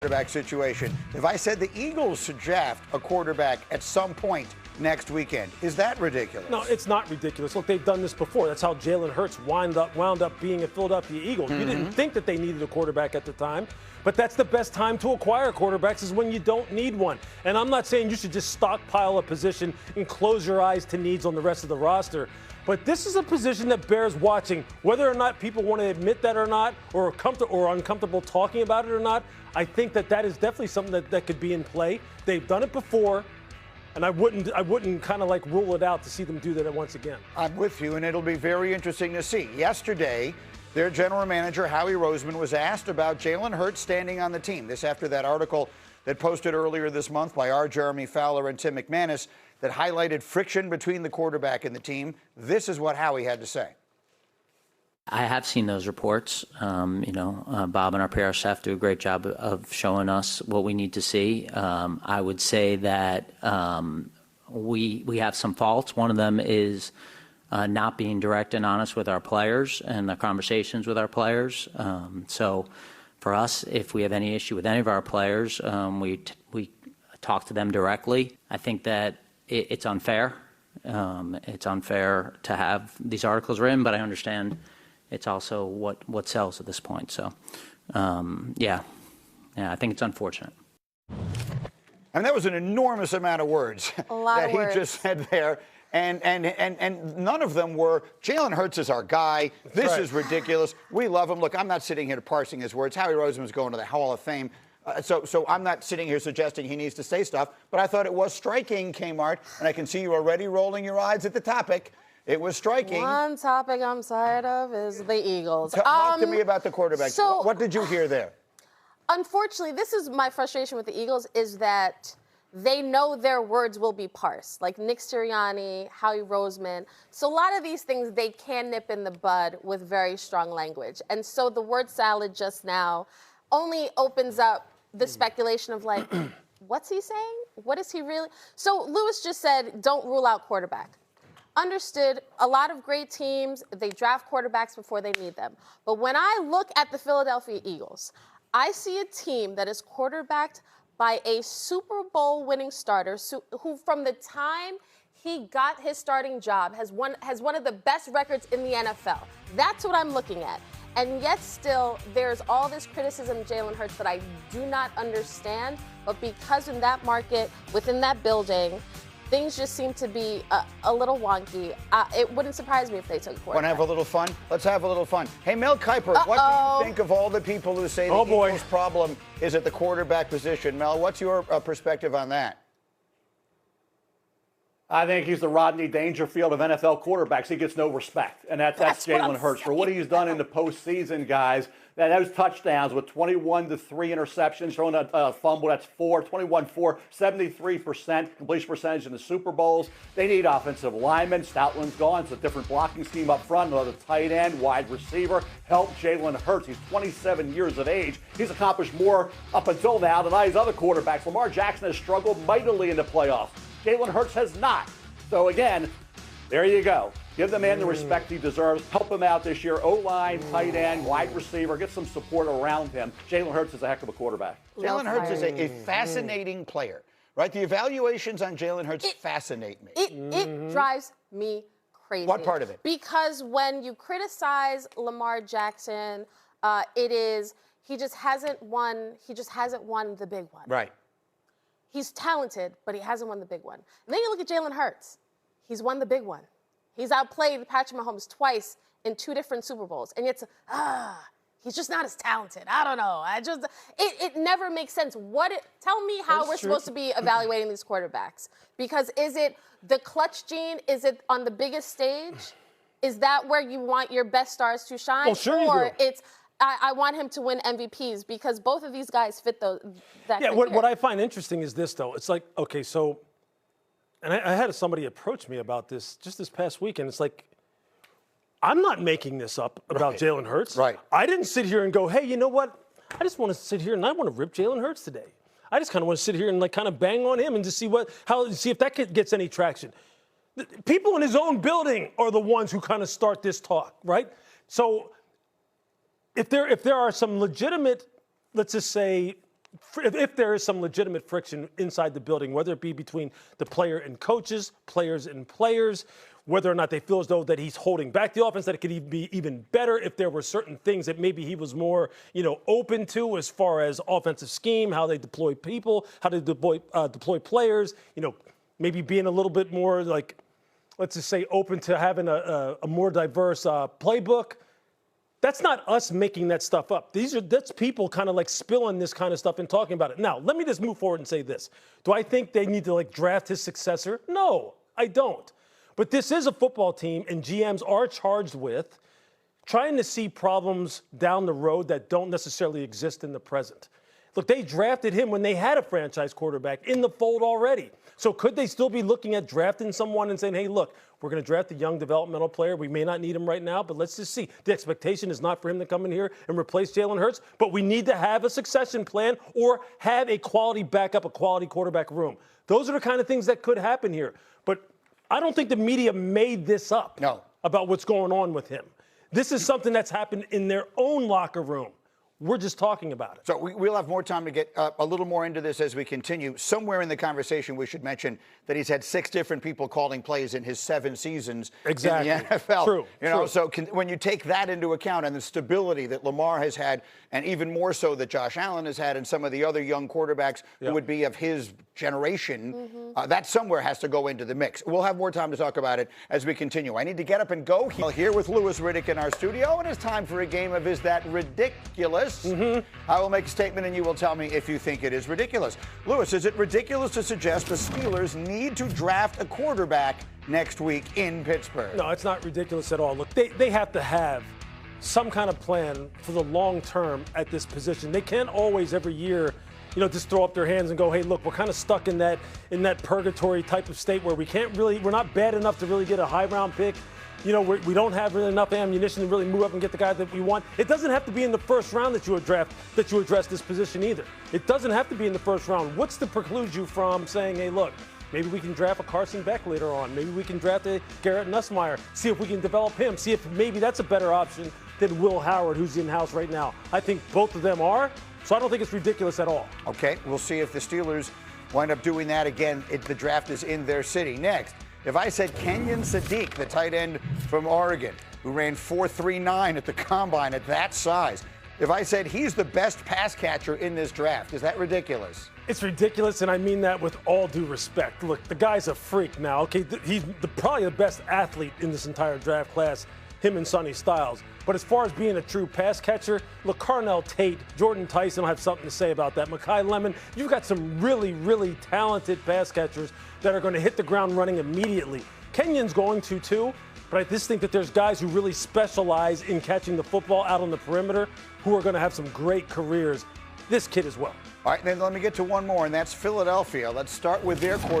quarterback situation. If I said the Eagles should draft a quarterback at some point next weekend, is that ridiculous? No, it's not ridiculous. Look, they've done this before. That's how Jalen Hurts wound up being a Philadelphia Eagle. You didn't think that they needed a quarterback at the time, but that's the best time to acquire quarterbacks is when you don't need one. And I'm not saying you should just stockpile a position and close your eyes to needs on the rest of the roster. But this is a position that bears watching. Whether or not people want to admit that or not, or uncomfortable talking about it or not, I think that is definitely something that could be in play. They've done it before, and I wouldn't kind of like rule it out to see them do that once again. I'm with you, and it'll be very interesting to see. Yesterday, their general manager, Howie Roseman, was asked about Jalen Hurts standing on the team. This after that article that posted earlier this month by our Jeremy Fowler and Tim McManus that highlighted friction between the quarterback and the team. This is what Howie had to say. I have seen those reports. Bob and our PR staff do a great job of showing us what we need to see. I would say that we have some faults. One of them is not being direct and honest with our players and the conversations with our players. So for us, if we have any issue with any of our players, we talk to them directly. I think that it's unfair. It's unfair to have these articles written, but I understand it's also what sells at this point. So, yeah, I think it's unfortunate. And that was an enormous amount of words that he just said there. And none of them were, Jalen Hurts is our guy. This is ridiculous. We love him. Look, I'm not sitting here parsing his words. Howie Roseman's going to the Hall of Fame. So I'm not sitting here suggesting he needs to say stuff, but I thought it was striking, Kmart, and I can see you already rolling your eyes at the topic. It was striking. One topic I'm tired of is the Eagles. Talk to me about the quarterback. So, what did you hear there? Unfortunately, this is my frustration with the Eagles is that they know their words will be parsed, like Nick Sirianni, Howie Roseman. So a lot of these things they can nip in the bud with very strong language. And so the word salad just now only opens up the speculation of like, what's he saying? What is he really? So Lewis just said, don't rule out quarterback. Understood, a lot of great teams, they draft quarterbacks before they need them. But when I look at the Philadelphia Eagles, I see a team that is quarterbacked by a Super Bowl winning starter who from the time he got his starting job has one of the best records in the NFL. That's what I'm looking at. And yet still, there's all this criticism of Jalen Hurts that I do not understand. But because in that market, within that building, things just seem to be a little wonky. It wouldn't surprise me if they took quarterback. Want to have a little fun? Let's have a little fun. Hey, Mel Kiper, what do you think of all the people who say the Eagles' problem is at the quarterback position? Mel, what's your perspective on that? I think he's the Rodney Dangerfield of NFL quarterbacks. He gets no respect, and that's Jalen Hurts. For what he's done in the postseason, guys, those touchdowns with 21-3 interceptions, throwing a fumble, that's 21-4, 73% completion percentage in the Super Bowls. They need offensive linemen. Stoutland's gone. It's a different blocking scheme up front, another tight end, wide receiver. Help Jalen Hurts. He's 27 years of age. He's accomplished more up until now than all these other quarterbacks. Lamar Jackson has struggled mightily in the playoffs. Jalen Hurts has not. So, again, there you go. Give the man the respect he deserves. Help him out this year. O-line, tight end, wide receiver. Get some support around him. Jalen Hurts is a heck of a quarterback. Jalen Hurts is a fascinating player, right? The evaluations on Jalen Hurts fascinate me. It drives me crazy. What part of it? Because when you criticize Lamar Jackson, it is he just hasn't won the big one. Right. He's talented, but he hasn't won the big one. And then you look at Jalen Hurts. He's won the big one. He's outplayed Patrick Mahomes twice in 2 different Super Bowls. And yet, he's just not as talented. I don't know. It never makes sense. Tell me how we're supposed to be evaluating these quarterbacks. Because is it the clutch gene? Is it on the biggest stage? Is that where you want your best stars to shine? Well, sure or you do. it's I want him to win MVPs because both of these guys fit that. Yeah, what I find interesting is this, though. It's like, okay, so, and I had somebody approach me about this just this past weekend. It's like, I'm not making this up about Jalen Hurts. Right. I didn't sit here and go, hey, you know what? I just want to sit here and I want to rip Jalen Hurts today. I just kind of want to sit here and like kind of bang on him and just see if that gets any traction. People in his own building are the ones who kind of start this talk, right? So if there are some legitimate, let's just say, if there is some legitimate friction inside the building, whether it be between the player and coaches, players and players, whether or not they feel as though that he's holding back the offense, that it could be even better if there were certain things that maybe he was more, open to as far as offensive scheme, how they deploy people, how they deploy players, maybe being a little bit more like, let's just say, open to having a more diverse playbook. That's not us making that stuff up. That's people kind of like spilling this kind of stuff and talking about it. Now, let me just move forward and say this. Do I think they need to draft his successor? No, I don't. But this is a football team, and GMs are charged with trying to see problems down the road that don't necessarily exist in the present. Look, they drafted him when they had a franchise quarterback in the fold already. So could they still be looking at drafting someone and saying, hey, look, we're going to draft a young developmental player. We may not need him right now, but let's just see. The expectation is not for him to come in here and replace Jalen Hurts, but we need to have a succession plan or have a quality backup, a quality quarterback room. Those are the kind of things that could happen here. But I don't think the media made this up about what's going on with him. This is something that's happened in their own locker room. We're just talking about it. So we'll have more time to get a little more into this as we continue. Somewhere in the conversation, we should mention that he's had 6 different people calling plays in his 7 seasons in the NFL. True. True. So when you take that into account and the stability that Lamar has had, and even more so that Josh Allen has had, and some of the other young quarterbacks who would be of his generation, that somewhere has to go into the mix. We'll have more time to talk about it as we continue. I need to get up and go. Here with Louis Riddick in our studio, and it's time for a game of Is That Ridiculous? I will make a statement and you will tell me if you think it is ridiculous. Louis, is it ridiculous to suggest the Steelers need to draft a quarterback next week in Pittsburgh? No, it's not ridiculous at all. Look, they have to have some kind of plan for the long term at this position. They can't always every year, just throw up their hands and go, hey, look, we're kind of stuck in that purgatory type of state where we're not bad enough to really get a high round pick. We don't have really enough ammunition to really move up and get the guy that we want. It doesn't have to be in the first round that you address this position either. It doesn't have to be in the first round. What's to preclude you from saying, hey, look, maybe we can draft a Carson Beck later on. Maybe we can draft a Garrett Nussmeier, see if we can develop him, see if maybe that's a better option than Will Howard, who's in-house right now. I think both of them are, so I don't think it's ridiculous at all. Okay, we'll see if the Steelers wind up doing that again if the draft is in their city. Next. If I said Kenyon Sadiq, the tight end from Oregon, who ran 4.39 at the combine at that size, if I said he's the best pass catcher in this draft, is that ridiculous? It's ridiculous, and I mean that with all due respect. Look, the guy's a freak now. Okay, he's probably the best athlete in this entire draft class, him and Sonny Styles. But as far as being a true pass catcher, look, Carnell Tate, Jordan Tyson will have something to say about that. Mekhi Lemon, you've got some really, really talented pass catchers that are going to hit the ground running immediately. Kenyon's going to too, but I just think that there's guys who really specialize in catching the football out on the perimeter who are going to have some great careers. This kid as well. All right, then let me get to one more, and that's Philadelphia. Let's start with their quarterback.